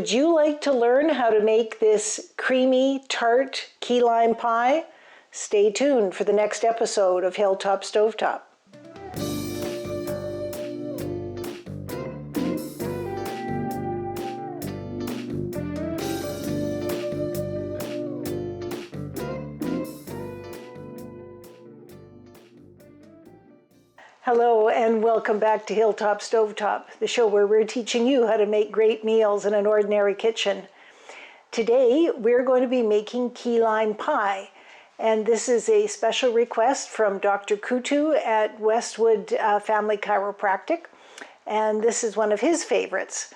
Would you like to learn how to make this creamy, tart key lime pie? Stay tuned for the next episode of Hilltop Stovetop. Hello and welcome back to Hilltop Stovetop, the show where we're teaching you how to make great meals in an ordinary kitchen. Today we're going to be making key lime pie, and this is a special request from Dr. Kutu at Westwood Family Chiropractic, and this is one of his favorites.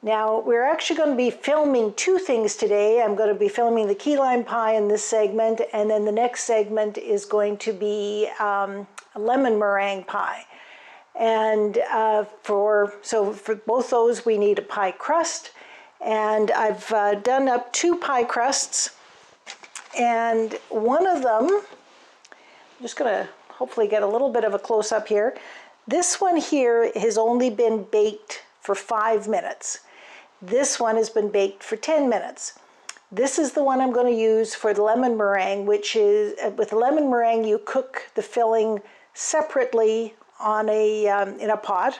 Now, we're actually going to be filming two things today. I'm going to be filming the key lime pie in this segment, and then the next segment is going to be a lemon meringue pie. And for both those, we need a pie crust. And I've done up two pie crusts. And one of them, I'm just going to hopefully get a little bit of a close-up here. This one here has only been baked for 5 minutes. This one has been baked for 10 minutes. This is the one I'm going to use for the lemon meringue, which is, with the lemon meringue, you cook the filling separately on in a pot.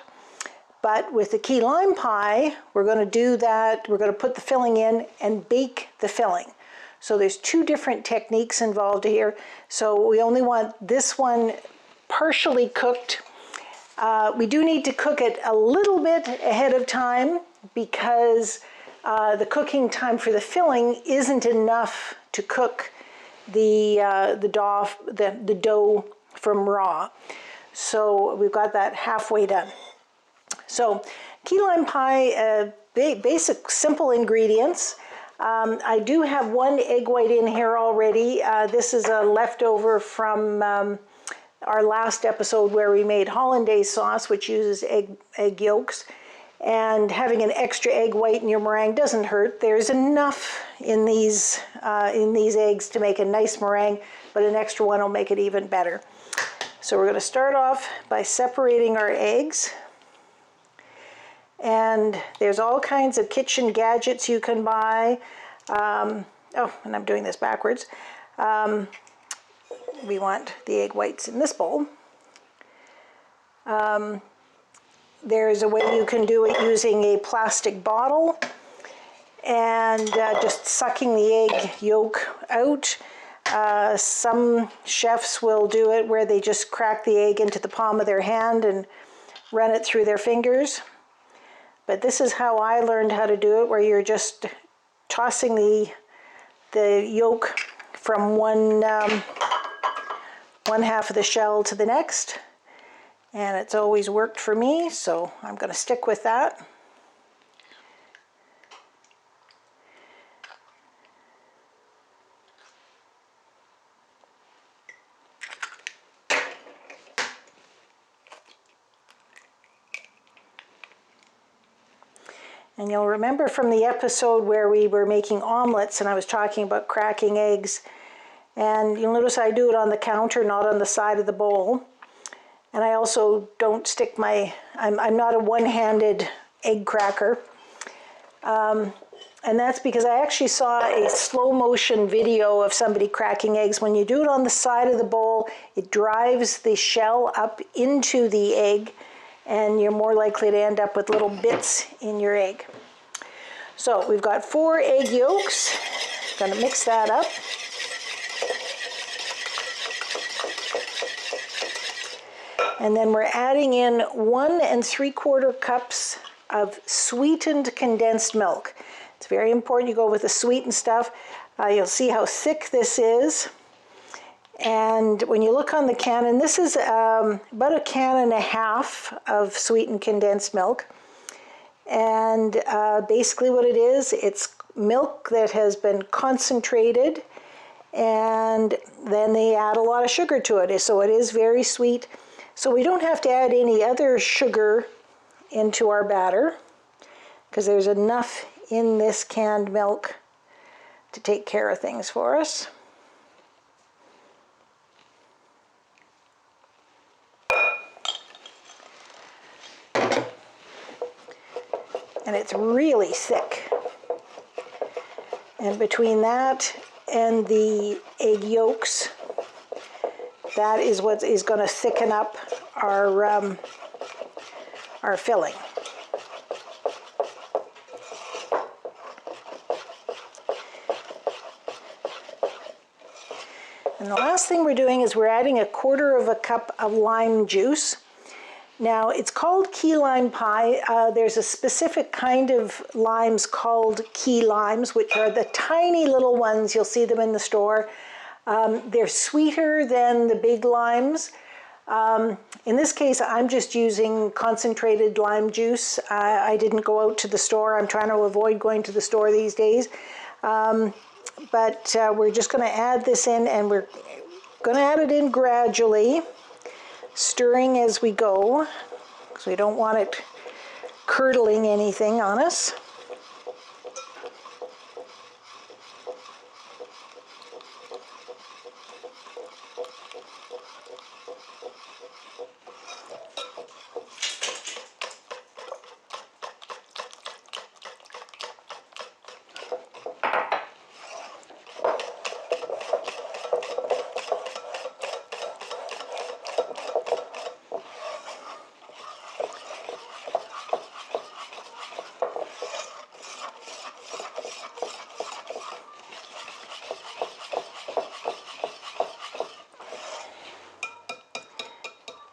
But with the key lime pie, we're going to do that. We're going to put the filling in and bake the filling. So there's two different techniques involved here. So we only want this one partially cooked. We do need to cook it a little bit ahead of time because the cooking time for the filling isn't enough to cook the dough from raw. So we've got that halfway done. So key lime pie, basic simple ingredients. I do have one egg white in here already. This is a leftover from our last episode where we made hollandaise sauce, which uses egg yolks. And having an extra egg white in your meringue doesn't hurt. There's enough in these eggs to make a nice meringue, but an extra one will make it even better. So we're going to start off by separating our eggs. And there's all kinds of kitchen gadgets you can buy. And I'm doing this backwards. We want the egg whites in this bowl. There's a way you can do it using a plastic bottle and just sucking the egg yolk out. Some chefs will do it where they just crack the egg into the palm of their hand and run it through their fingers. But this is how I learned how to do it, where you're just tossing the yolk from one half of the shell to the next. And it's always worked for me, so I'm going to stick with that. And you'll remember from the episode where we were making omelets and I was talking about cracking eggs. And you'll notice I do it on the counter, not on the side of the bowl. And I also don't stick I'm not a one-handed egg cracker. And that's because I actually saw a slow motion video of somebody cracking eggs. When you do it on the side of the bowl, it drives the shell up into the egg, and you're more likely to end up with little bits in your egg. So we've got 4 egg yolks. Going to mix that up. And then we're adding in 1 3/4 cups of sweetened condensed milk. It's very important you go with the sweetened stuff. You'll see how thick this is. And when you look on the can, and this is about 1.5 cans of sweetened condensed milk. And basically what it is, it's milk that has been concentrated, and then they add a lot of sugar to it. So it is very sweet. So we don't have to add any other sugar into our batter because there's enough in this canned milk to take care of things for us. And it's really thick. And between that and the egg yolks, that is what is going to thicken up our filling. And the last thing we're doing is we're adding 1/4 cup of lime juice. Now, it's called key lime pie. There's a specific kind of limes called key limes, which are the tiny little ones. You'll see them in the store. They're sweeter than the big limes. In this case, I'm just using concentrated lime juice. I didn't go out to the store. I'm trying to avoid going to the store these days. But we're just going to add this in, and we're going to add it in gradually, stirring as we go, because we don't want it curdling anything on us.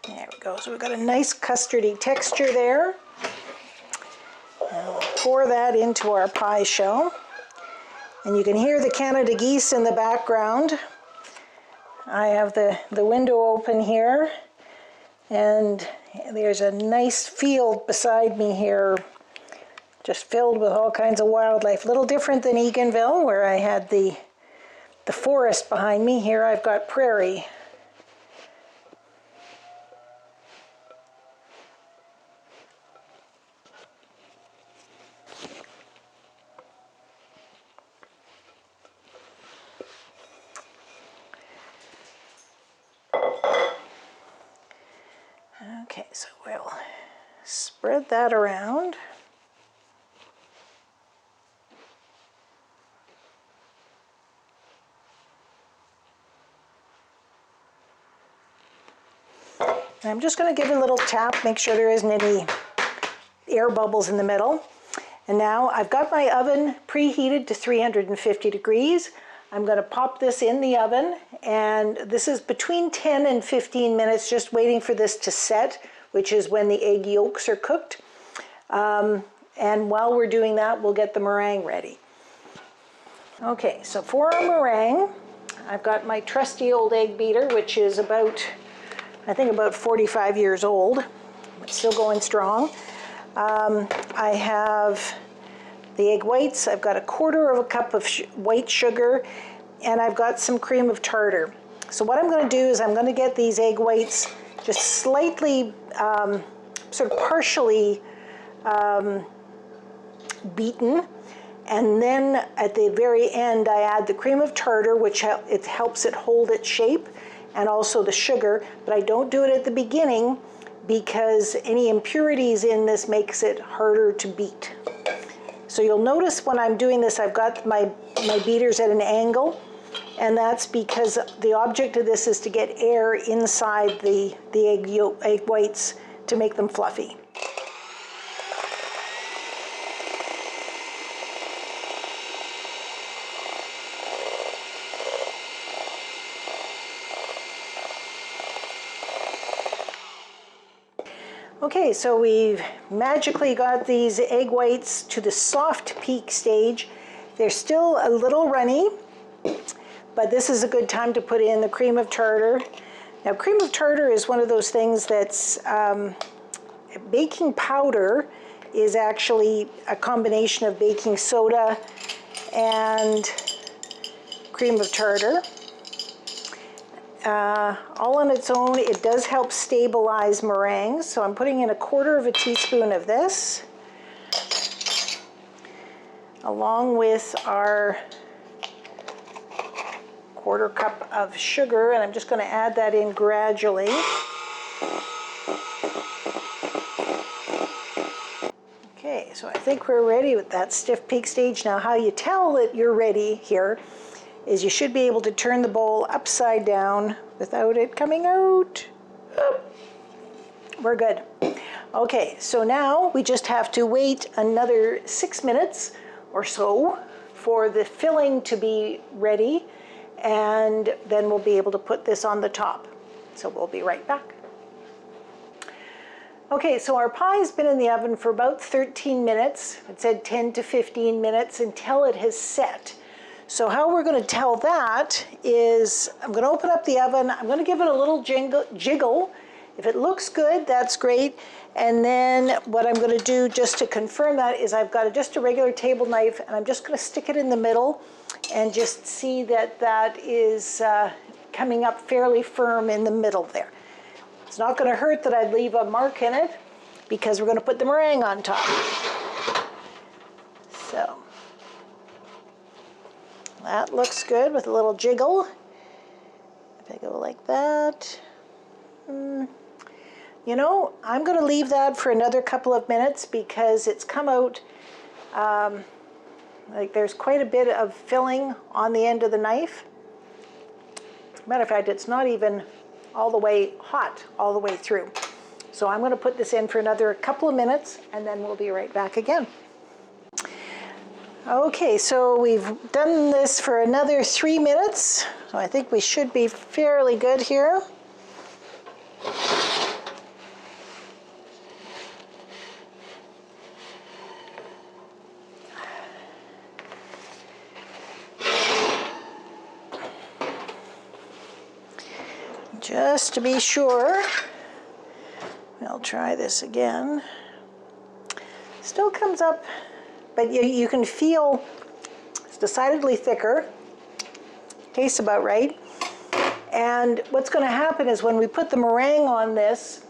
There we go. So we've got a nice custardy texture there. And we'll pour that into our pie shell. And you can hear the Canada geese in the background. I have the window open here, and there's a nice field beside me here, just filled with all kinds of wildlife. A little different than Eganville, where I had the forest behind me. Here I've got prairie. Okay, so we'll spread that around. And I'm just going to give it a little tap, make sure there isn't any air bubbles in the middle. And now I've got my oven preheated to 350 degrees. I'm going to pop this in the oven, and this is between 10 and 15 minutes, just waiting for this to set, which is when the egg yolks are cooked. And while we're doing that, we'll get the meringue ready. Okay, so for our meringue, I've got my trusty old egg beater, which is about, I think about 45 years old, but still going strong. I have the egg whites. I've got 1/4 cup of white sugar, and I've got some cream of tartar. So what I'm going to do is I'm going to get these egg whites just slightly, sort of partially beaten, and then at the very end I add the cream of tartar, which it helps it hold its shape, and also the sugar, but I don't do it at the beginning because any impurities in this makes it harder to beat. So you'll notice when I'm doing this, I've got my beaters at an angle, and that's because the object of this is to get air inside the egg whites to make them fluffy. Okay, so we've magically got these egg whites to the soft peak stage. They're still a little runny, but this is a good time to put in the cream of tartar. Now, cream of tartar is one of those things that's, baking powder is actually a combination of baking soda and cream of tartar. All on its own, it does help stabilize meringues. So I'm putting in 1/4 teaspoon of this, along with our 1/4 cup of sugar, and I'm just going to add that in gradually. Okay, so So I think we're ready with that stiff peak stage. Now how you tell that you're ready here is you should be able to turn the bowl upside down without it coming out. Oh, we're good. Okay, so now we just have to wait another 6 minutes or so for the filling to be ready, and then we'll be able to put this on the top. So we'll be right back. Okay, so our pie's been in the oven for about 13 minutes. It said 10 to 15 minutes until it has set. So how we're going to tell that is I'm going to open up the oven. I'm going to give it a little jiggle. If it looks good, that's great. And then what I'm going to do just to confirm that is I've got just a regular table knife, and I'm just going to stick it in the middle and just see that that is coming up fairly firm in the middle there. It's not going to hurt that I leave a mark in it because we're going to put the meringue on top. So that looks good with a little jiggle. If I go like that. You know, I'm going to leave that for another couple of minutes because it's come out, like there's quite a bit of filling on the end of the knife. Matter of fact, it's not even all the way hot all the way through. So I'm going to put this in for another couple of minutes and then we'll be right back again. Okay, so we've done this for another 3 minutes. So I think we should be fairly good here. Just to be sure, I'll try this again. Still comes up, but you can feel it's decidedly thicker. Tastes about right. And what's going to happen is when we put the meringue on this,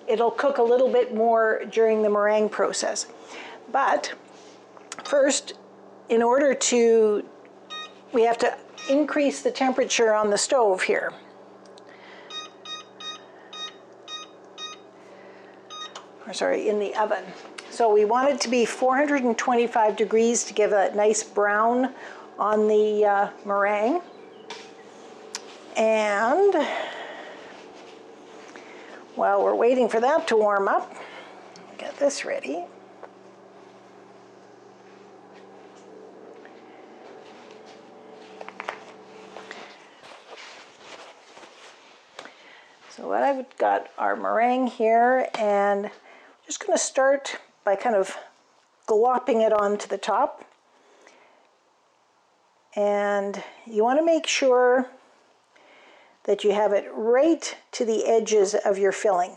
it'll cook a little bit more during the meringue process. But first, in order to, we have to increase the temperature on the stove here. Or sorry, in the oven. So we want it to be 425 degrees to give a nice brown on the meringue. And while we're waiting for that to warm up, get this ready. So what I've got our meringue here, and I'm just going to start by kind of glopping it onto the top. And you want to make sure that you have it right to the edges of your filling,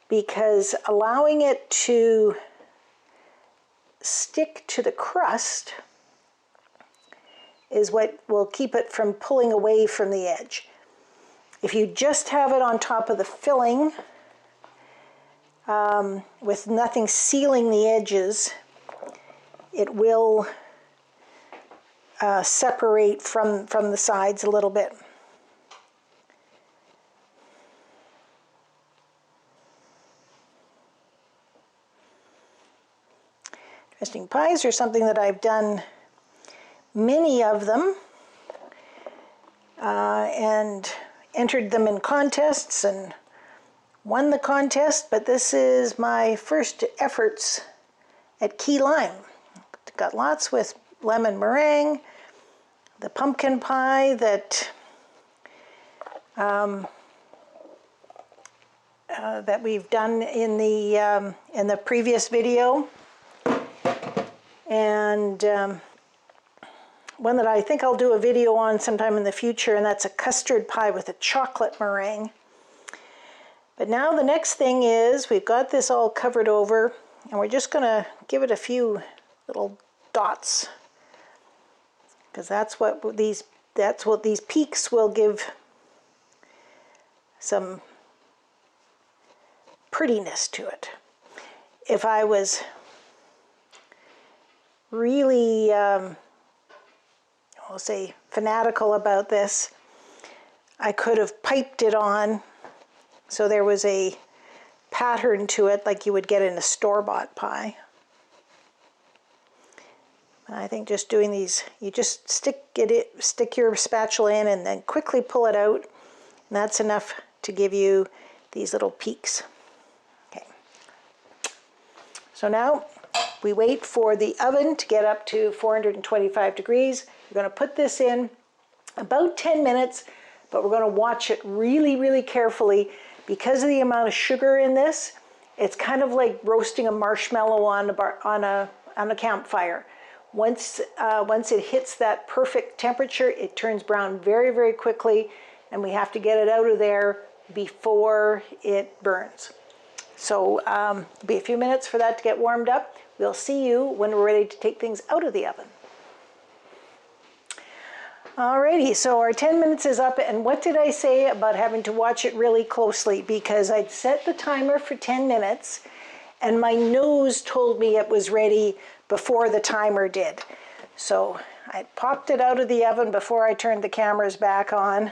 because allowing it to stick to the crust is what will keep it from pulling away from the edge. If you just have it on top of the filling with nothing sealing the edges, it will separate from the sides a little bit. Interesting pies are something that I've done many of them and entered them in contests and won the contest, but this is my first efforts at key lime. Got lots with lemon meringue, the pumpkin pie that that we've done in the previous video, and one that I think I'll do a video on sometime in the future, and that's a custard pie with a chocolate meringue. But now the next thing is we've got this all covered over, and we're just going to give it a few little dots, because that's what these peaks will give some prettiness to it. If I was really I'll say fanatical about this, I could have piped it on so there was a pattern to it like you would get in a store-bought pie. And I think just doing these, you just stick your spatula in and then quickly pull it out. And that's enough to give you these little peaks. Okay. So now we wait for the oven to get up to 425 degrees. We're going to put this in about 10 minutes, but we're going to watch it really, really carefully because of the amount of sugar in this. It's kind of like roasting a marshmallow on a campfire. Once it hits that perfect temperature, it turns brown very, very quickly, and we have to get it out of there before it burns. So it'll be a few minutes for that to get warmed up. We'll see you when we're ready to take things out of the oven. Alrighty, so our 10 minutes is up, and what did I say about having to watch it really closely? Because I'd set the timer for 10 minutes, and my nose told me it was ready before the timer did. So I popped it out of the oven before I turned the cameras back on.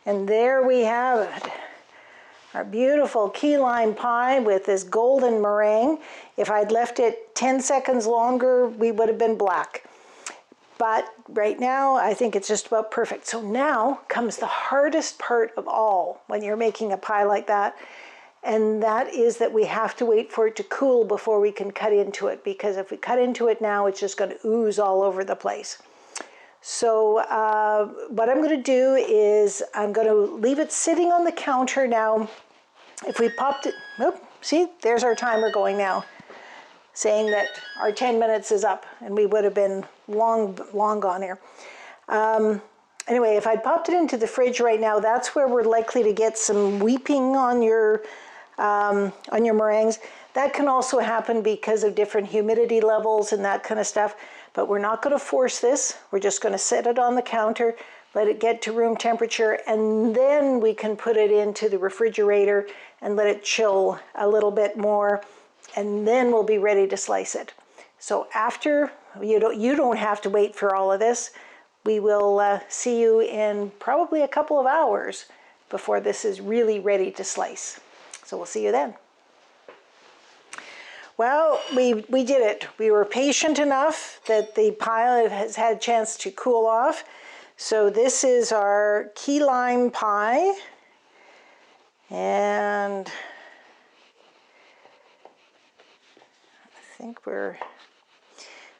And there we have it. Our beautiful key lime pie with this golden meringue. If I'd left it 10 seconds longer, we would have been black. But right now, I think it's just about perfect. So now comes the hardest part of all when you're making a pie like that. And that is that we have to wait for it to cool before we can cut into it. Because if we cut into it now, it's just going to ooze all over the place. So what I'm going to do is I'm going to leave it sitting on the counter now. If we popped it, oh, see, there's our timer going now, saying that our 10 minutes is up, and we would have been long gone here. Anyway, if I'd popped it into the fridge right now, that's where we're likely to get some weeping on your meringues. That can also happen because of different humidity levels and that kind of stuff. But we're not going to force this. We're just going to set it on the counter, let it get to room temperature, and then we can put it into the refrigerator and let it chill a little bit more, and then we'll be ready to slice it. So after, you don't have to wait for all of this. We will see you in probably a couple of hours before this is really ready to slice. So we'll see you then. Well, we did it. We were patient enough that the pie has had a chance to cool off. So this is our key lime pie. And I think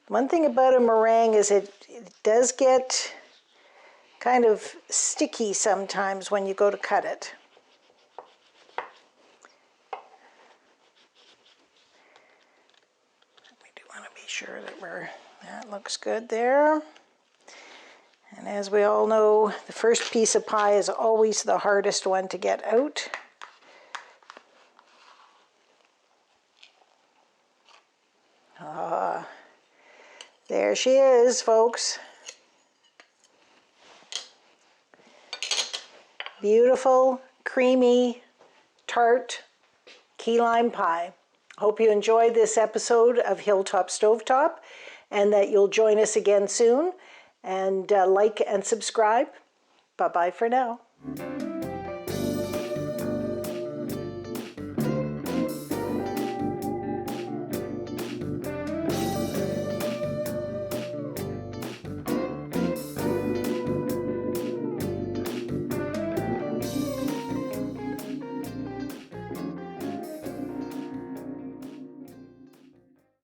one thing about a meringue is it does get kind of sticky sometimes when you go to cut it. Sure that that looks good there. And as we all know, the first piece of pie is always the hardest one to get out. There she is, folks. Beautiful, creamy, tart key lime pie. Hope you enjoyed this episode of Hilltop Stovetop and that you'll join us again soon. And like and subscribe. Bye-bye for now.